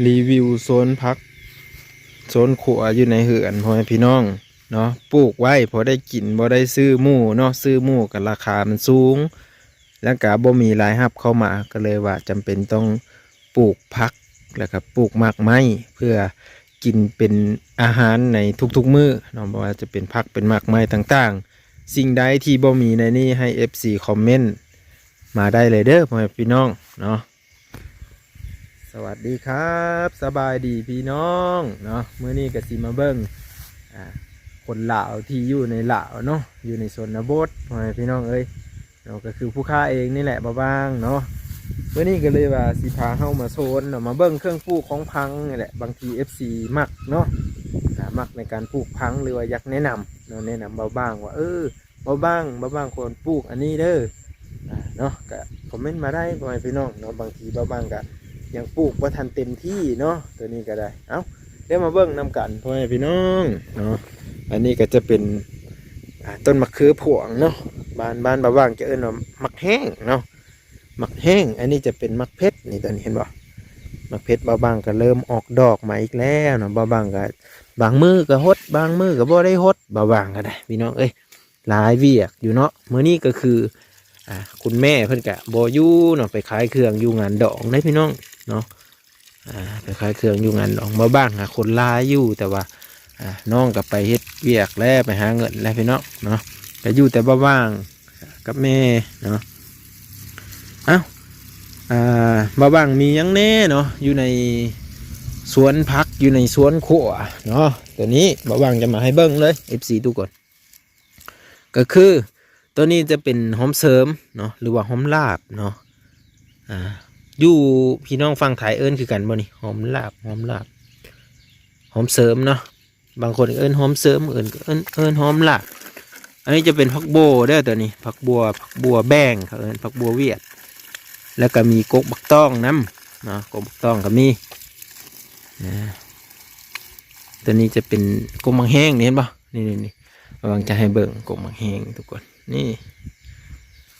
รีวิวโซนพักโซนขัวอยู่ในเหือนพ่อแม่พี่น้องเนาะปลูกไว้พอได้กินบ่ได้ซื้อหมู่เนาะซื้อหมู่กับราคามันสูงแล้วก็บ่มีรายรับเข้ามาก็เลยว่าจำเป็นต้องปลูกพักแล้วก็ปลูกหมากไม้เพื่อกินเป็นอาหารในทุกๆมื้อเนาะบ่ว่าจะเป็นพักเป็นหมากไม้ต่างๆสิ่งใดที่บ่มีในนี้ให้ FC คอมเมนต์มาได้เลยเด้อพ่อแม่พี่น้องเนาะ สวัสดีครับสบายดีพี่น้องเนาะเมื่อนี้ก็สิมาเบิ้งอ่าคนลาวที่อยู่ในลาวเนาะอยู่ในชนบทพ่อแม่พี่น้องเอ้ยเนาะก็คือผู้ค้าเองนี่แหละบ้างเนาะเมื่อนี้ก็เลยว่าสิพาเข้ามาโซนเนาะมาเบิ้งเครื่องปลูกของพังนี่แหละบางที FC มักเนาะมักในการปลูกพังหรือว่าอยากแนะนำเนาะแนะนำบ้างว่าบ้างคนปลูกอันนี้เด้อเนาะก็คอมเมนต์มาได้พ่อแม่พี่น้องเนาะบางทีบ้างก็ยังปลูกว่าทันเต็มที่เนาะตัวนี้ก็ได้เอ้าเดี๋ยวมาเบิ้งนำกันพ่อแม่พี่น้องเนาะอันนี้ก็จะเป็นต้นมะเขือพวงเนาะบ้านบ้างจะเอิ้นว่ามักแห้งเนาะมักแห้งอันนี้จะเป็นมักเพชรนี่ตัวนี้เห็นบ่มักเพชรบ้างก็เริ่มออกดอกมาอีกแล้วเนาะบ้างก็บางมือก็ฮดบางมือก็บ่ได้ฮดบ้างก็ได้พี่น้องเอ้ยหลายเวียกอยู่เนาะมื้อนี้ก็คือคุณแม่เพิ่นกะบอยู่เนาะไปขายเครื่องอยู่งานดองได้พี่น้องเนาะไปขายเครื่องอยู่งานดองบ้างหาคนลายอยู่แต่ว่าน้องกับไปเฮ็ดเวียกแล้วไปหาเงินแล้วพี่น้องเนาะก็อยู่แต่บ้างกับแม่เนาะเอ้าบ้างมียังแน่เนาะอยู่ในสวนพักอยู่ในสวนขั่วเนาะตัวนี้บ้างจะมาให้เบิ้งเลย FC ทุกคนก็คือตัวนี้จะเป็นหอมเสริมเนาะหรือว่าหอมลาบเนาะอยู่พี่น้องฟังถ่ายเอิ้นคือกันบ่นี่หอมลาบหอมเสริมเนาะบางคนเอิ้นหอมเสริมเอิ้นหอมลาบอันนี้จะเป็นผักโบเด้อตัวนี้ผักบัวแบ้งเขาเอิ้นผักบัวเวียดแล้วก็มีกกบักต้องน้ำเนาะกกบักต้องก็มีตัวนี้จะเป็นกกมังแห้งนี่เห็นป่ะนี่กำลังจะให้เบิ่งกกมังแห้งทุกคนนี่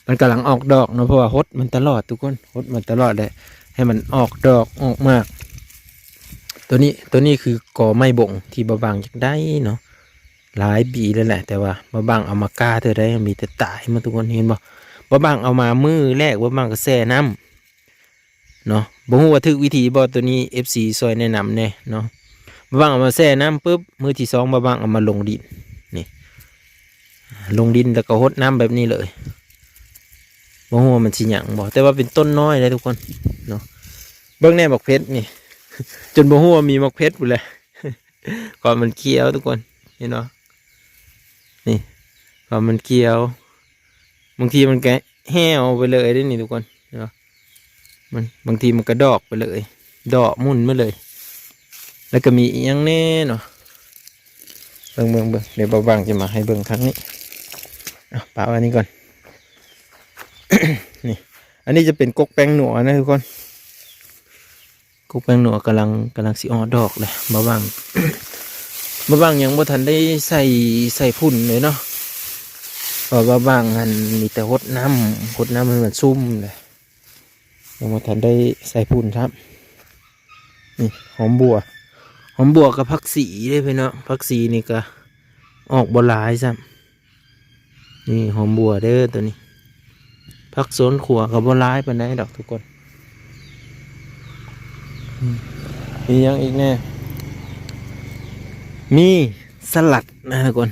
มันกำลังออกดอกเนาะเพราะว่าฮดมันตลอดทุกคนฮดมันตลอดเลยให้มันออกดอกออกมากตัวนี้คือกอไม้บ่งที่บะบางอยากได้เนาะหลายปีแล้วแหละแต่ว่าบะบางเอามากาเธอได้มีแต่ตายมาทุกคนเห็นบ่บะบางเอามามือแรกบะบางก็แช่น้ำเนาะบ่ฮู้ว่าถึกวิธีบ่ตัวนี้ FC ซอยแนะนำแน่เนาะบะบางเอามาแช่น้ำปุ๊บมือที่สองบะบางเอามาลงดินนี่ลงดินแล้วก็ฮดน้ำแบบนี้เลยบ่ฮู้ว่ามันสิหยังบ่แต่ว่าเป็นต้นน้อยเลยทุกคนเนาะเบิ่งแน่บักเพชรนี่ จนบ่ฮู้ว่ามีบักเพชรพุ่นแหละก่อนมันเขียวทุกคนเห็นเนาะนี่ก่อนมันเขียวบางทีมันแกะแห้วไปเลยได้นี่ทุกคนเนาะมันบางทีมันกระดอกไปเลยดอกมุ่นมาเลยแล้วก็มีอีกอย่างแน่เนาะเบิ่งเดี๋ยวบางๆจะมาให้เบิ่งครั้งนี้ป่าอันนี้ก่อน นี่อันนี้จะเป็นกกแป้งหนัวนะทุกคนกกแป้งหนัวกำลังสิออกดอกเลยบ้าง บ้างยังบ่ทันได้ใส่พุ่นเลยเนาะเพราะบ้างมันมีแต่หดน้ำให้มันซุ่มเลยยังบ่ทันได้ใส่พุ่นครับนี่หอมบัวกับผักสีได้พี่เนาะผักสีนี่ก็ออกบ่หลายซ้ำนี่หอมบัวเด้อตัวนี้ผักสวนขัวกับบ่หลายปานใดดอกทุกคนมียังอีกแน่มีสลัดนะทุกคน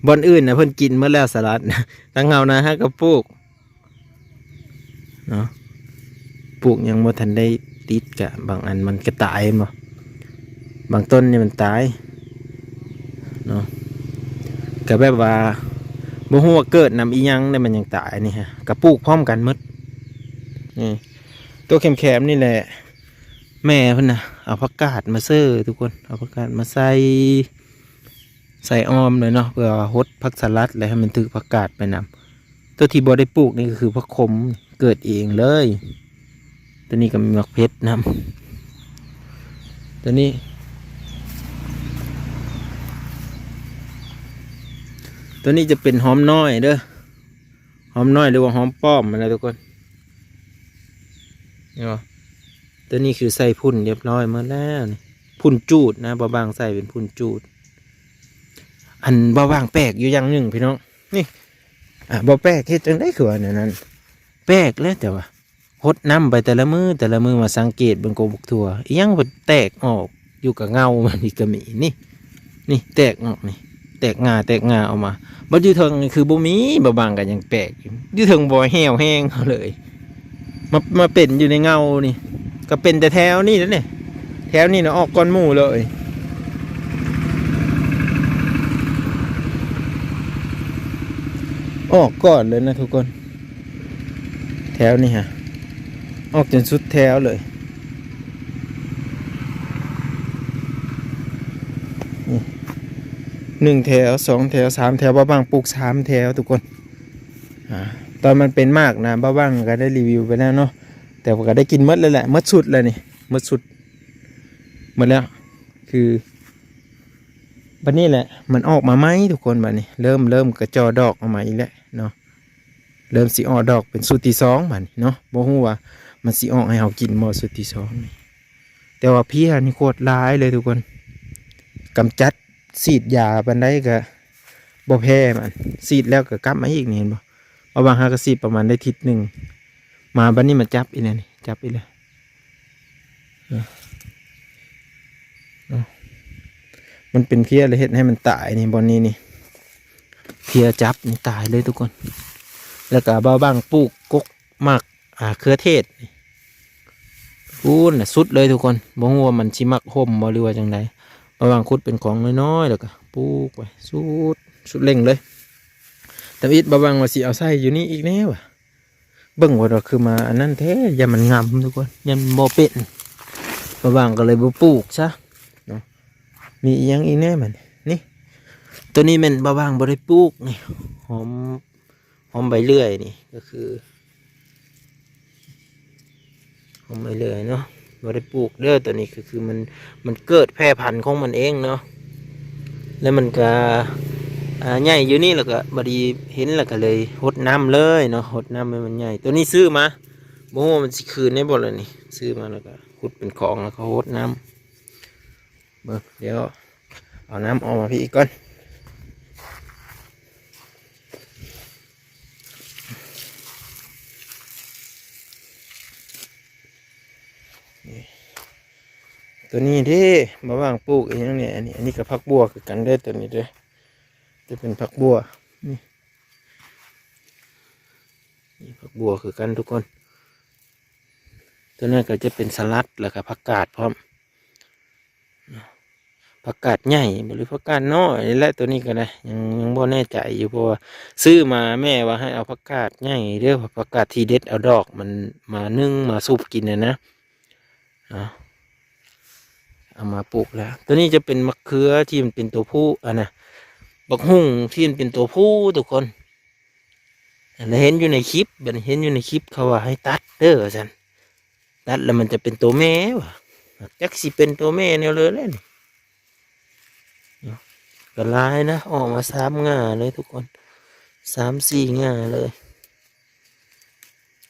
บอนอื่นนะเพิ่นกินเมื่อแล้วสลัดนะตั้งเฮานะฮะก็ปลูกเนาะปลูกยังบ่ทันได้ติดกะบางอันมันก็ตายบ่บางต้นนี่มันตายเนาะก็แบบว่าบ่ฮู้ว่าเกิดนำอีหยังได้มันยังตายนี่ฮะก็ปลูกพร้อมกันหมดนี่ตัวแคมๆนี่แหละแม่เพิ่นนะเอาผักกาดมาเสิร์ฟทุกคนเอาผักกาดมาใส่ออมเลยเนาะเพื่อฮดผักสลัดเลยให้มันถึกผักกาดไปนำตัวที่บ่ได้ปลูกนี่ก็คือผักขมเกิดเองเลยตัวนี้ก็มีมะเพชรนำตัวนี้จะเป็นหอมน้อยเด้อหอมน้อยหรือว่าหอมป้อมอะไรทุกคนนี่วะ ตัวนี้คือใส่พุ่นเรียบร้อยหมาแล้วนี่พุ่นจูดนะบ่บางใส่เป็นพุ่นจูดอันบ่บางแปลกอยู่อย่างหนึ่งพี่น้องนี่บ่แปลกเฮ็ดจังได้คือว่าอันนั้นแปลกแล้วแต่ว่าหดน้ำไปแต่ละมือมาสังเกตเบิ่งกบกทั่วอีหยังบ่แตกออกอยู่กับเงามันนี่ก็มีนี่แตกออกนี่แตกงาออกมาบ่อยู่เทิงนี่คือบ่มีบ่บางก็ยังแปลกอยู่เทิงบ่แห้วแห้งเขาเลยมาเป็นอยู่ในเงานี่ก็เป็นแต่แถวนี่แล้วเนี่ยแถวนี่นะออกก้อนหมู่เลยออกก่อนเลยนะทุกคนแถวนี่ฮะออกจนสุดแถวเลย1 แถว 2 แถว 3 แถวบ้าบ้างปลูก3 แถวทุกคนตอนมันเป็นมากนะบ้าบ้างก็ได้รีวิวไปแล้วเนาะแต่ก็ได้กินมดเลยแหละมดสุดเลยนี่มดสุดหมดแล้วคือบัดนี้แหละมันออกมาไหมทุกคนบัดนี้เริ่มกระจอดอกออกมาอีกแล้วเนาะเริ่มสิออกดอกเป็นสุดที่2บัดนี้เนาะบ่ฮู้ว่ามันสิออกให้เรากินบ่สุดที่2นี่แต่ว่าเพี้ยนี่โคตรร้ายเลยทุกคนกำจัดฉีดยาบันไดก็บ่แพ้มันฉีดแล้วก็กลับมาอีกนี่เห็นบ่เอาบางหากระฉีดประมาณได้ทิศหนึ่งมาบัดนี้มาจับอีกแล้วนี่จับอีกแล้วมันเป็นเพี้ยเลยเฮ็ดให้มันตายนี่บอนนี้นี่เพี้ยจับนี่ตายเลยทุกคนแล้วก็บ้าบ้างปลูกกกมากเครือเทศพูนน่ะสุดเลยทุกคนบ่ฮู้ว่ามันสิมักห่มบ่หรือว่าจังไดบ้าบ้างขุดเป็นของน้อยๆแล้วก็ปลูกไปสุดเร่งเลยแต่อีกบ้าบ้างว่าสิเอาใส่อยู่นี่อีกแน่ว่ะเบิ่งว่าเราคือมาอันนั้นแท้อย่ามันงำทุกคนอย่ามันบ่เป็นบ้าบ้างก็เลยบ่ปลูกซะมีอีกอย่างอีกแน่มันนี่ตัวนี้มันบางๆบริปลูกนี่หอมใบเลื่อยนี่ก็คือหอมใบเลื่อยเนาะบริปลูกเด้อตัวนี้ก็คือมันเกิดแพร่พันธุ์ของมันเองเนาะแล้วมันก็ใหญ่อยู่นี่แล้วก็บดีเห็นแล้วก็เลยหดน้ำเลยเนาะหดน้ำให้มันใหญ่ตัวนี้ซื้อมาโมโหมันสิคืนได้บ่เลยนี่ซื้อมาแล้วก็ขุดเป็นของแล้วก็หดน้ำเดี๋ยวเอาน้ำออกมาพี่อีกก่อนตัวนี้ที่มาว่างปลูกอย่างนี้อันนี้กับผักบัวคือกันได้ตัวนี้ด้วยจะเป็นผักบัวนี่ผักบัวคือกันทุกคนตัวนั้นก็จะเป็นสลัดแล้วก็ผักกาดพร้อมผักกาดใหญ่หรือผักกาดน้อยและตัวนี้ก็ได้ยังบ่แน่ใจอยู่เพราะว่าซื้อมาแม่ว่าให้เอาผักกาดใหญ่เด้อผักกาดทีเด็ดเอาดอกมันมานึ่งมาซุปกินนะเอามาปลูกแล้วตัวนี้จะเป็นมะเขือที่มันเป็นตัวผู้บักหุ่งที่มันเป็นตัวผู้ทุกคนเห็นอยู่ในคลิปเห็นอยู่ในคลิปเขาว่าให้ตัดเด้อสันตัดแล้วมันจะเป็นตัวแม่ว่ะจักสิเป็นตัวแม่แนวเลยแล้วนี่ก็ลายนะออกมา3 ง่าเลยทุกคน3-4 ง่าเลย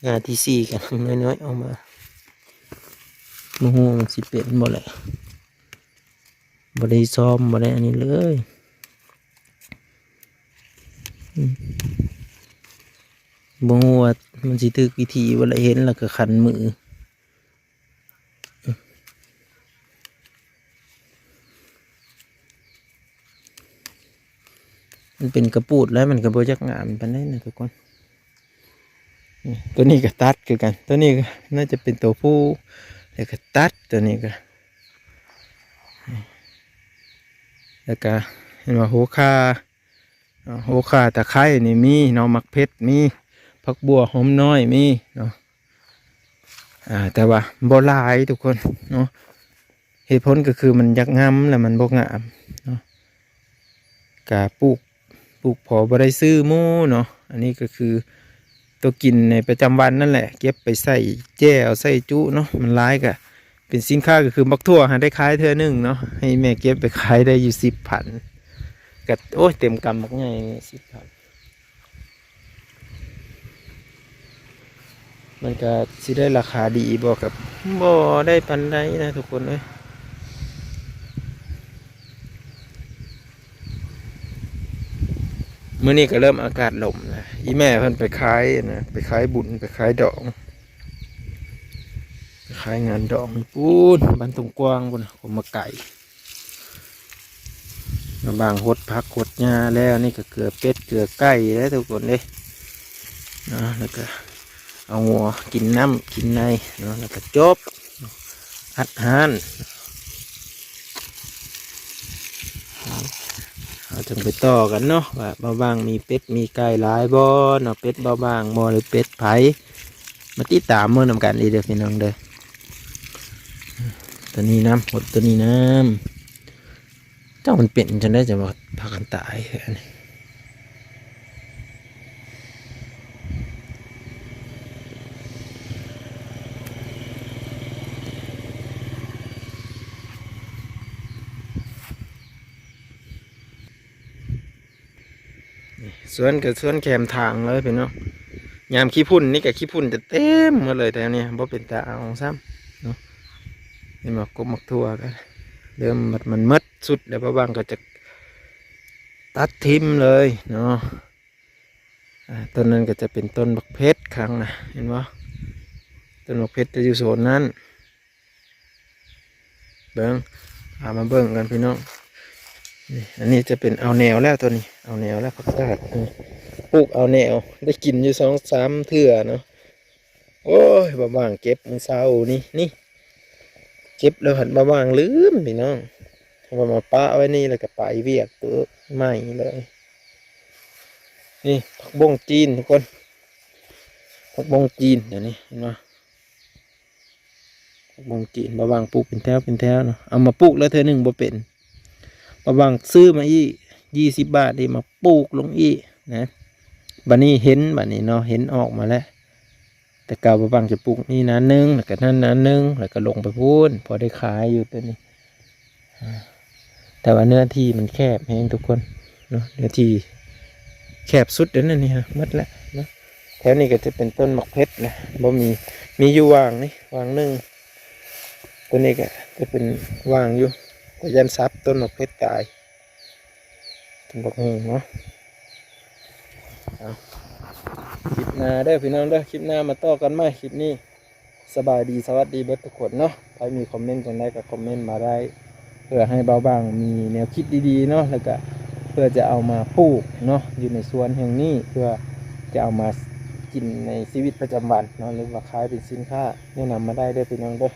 ง่าที่4กันน้อยๆออกมาโอ้โหมันสิเป็นบ่เลยบ่ได้ซ้อมบ่ได้อันนี้เลยบ่ฮู้ว่ามันสิถึกวิธีบ่ได้เห็นแล้วก็คันมือมันเป็นกระปูดแล้วมันก็บ่จักงามปานใดนะทุกคนตัวนี้ก็ตัดคือกันตัวนี้ก็น่าจะเป็นตัวผู้แล้วก็ตัดตัวนี้ก็แล้วก็เห็นว่าโหคาตะไคร้นี่มีเนาะมักเพชรมีผักบัวหอมน้อยมีเนาะแต่ว่าบ่หลายทุกคนเนาะเหตุผลก็คือมันยักงามแล้วมันบ่งามเนาะกะปลูกพอบ่ได้ซื้อหมู่เนาะอันนี้ก็คือตัวกินในประจำวันนั่นแหละเก็บไปใส่แจ่วใส่จุเนาะมันหลายกะเป็นสินค้าก็คือบักทั่วได้ขายเทื่อนึงเนาะให้แม่เก็บไปขายได้อยู่10,000ก็โอ้ยเต็มกำบักใหญ่10,000 มันก็สิได้ราคาดีบ่กับบ่ได้ปานใดนะทุกคนเอ้ยมื้อนี้ก็เริ่มอากาศลมแล้วอีแม่เพิ่นไปขายนะไปขายบุญไปขายดอกไปขายงานดอกปูนบ้านตรงกว้างพุ่นน่ะผมมาไก่มาบางหดผักหดหญ้าแล้วนี่ก็เกลือเป็ดเกลือไก่แล้วทุกคนเด้นะแล้วก็เอาหัวกินน้ำกินในเนาะแล้วก็จบอัดหานเราจึงไปต่อกันเนาะว่าเบาบางมีเป็ดมีไก่หลายบ่เนาะเป็ดเบาบางบ่หรือเป็ดไผ่มาติดตามเมื่อนำกันดีเด้อพี่น้องเด้อตัวนี้น้ำหดตัวนี้น้ำเจ้ามันเป็นจนได้จะมาพากันตายอันนี้สวนกับสวนแคมทางเลยพี่น้องยามขี้พุ่นนี่กับขี้พุ่นจะเต็มหมาเลยแต่เนี่ยบ่เป็นตาเอาซ้ำเนาะนี่มากบมักทั่วกันเริ่มมันมดสุดแล้วบางก็จะตัดทิมเลยเนาะต้นนั้นก็จะเป็นต้นบักเพชรครั้งนะเห็นไหมต้นบักเพชรจะอยู่โซนนั้นเบิ้งพามาเบิ้งกันพี่น้องนี่อันนี้จะเป็นเอาแนวแล้วตัวนี้เอาแนวแล้วผักกาดปลูกเอาแนวได้กินอยู่2-3 เทื่อเนาะโอ้ยบางเก็บมือเศร้านี่เก็บแล้วหันบางลืมพี่น้องเอามาปะไว้นี่แล้วก็ไปเวียกตัวใหม่เลยนี่ผักบงจีนทุกคนผักบงจีนเดี๋ยวนี้เห็นไหมผักบงจีนบางปลูกเป็นแถวเนาะเอามาปลูกแล้วเธอหนึ่งบ่เป็นบางซื้อมาอีก20 บาทดีมาปลูกลงอีกนะบัดนี้เห็นบัดนี้เนาะเห็นออกมาแล้วแต่เก่าบางจะปลูกนี่นะนึงแล้วก็นั่นนะนึงแล้วก็ลงไปพูนพอได้ขายอยู่ตัวนี้แต่ว่าเนื้อที่มันแคบเองทุกคนเนาะเนื้อที่แคบสุดเดี๋ยวนั้นนี่ฮะมัดแล้วเนาะแถวนี้ก็จะเป็นต้นมะเพชรนะบ่มีอยู่วางนี่วางหนึ่งตัวนี้ก็จะเป็นวางอยู่ก็ยันซับต้นมะเพชรตายต้นบักฮุงเนาะคลิปหน้าได้พี่น้องได้คลิปหน้ามาต่อกันไหมคลิปนี้สบายดีสวัสดีเบิร์ทุกคนเนาะใครมีคอมเมนต์กันได้ก็คอมเมนต์มาได้เพื่อให้เบาบางมีแนวคิดดีๆเนาะแล้วก็เพื่อจะเอามาปลูกเนาะอยู่ในสวนแห่งนี้เพื่อจะเอามากินในชีวิตประจำวันเนาะหรือว่าขายเป็นสินค้าแนะนำมาได้ด้วยพี่น้องเด้อ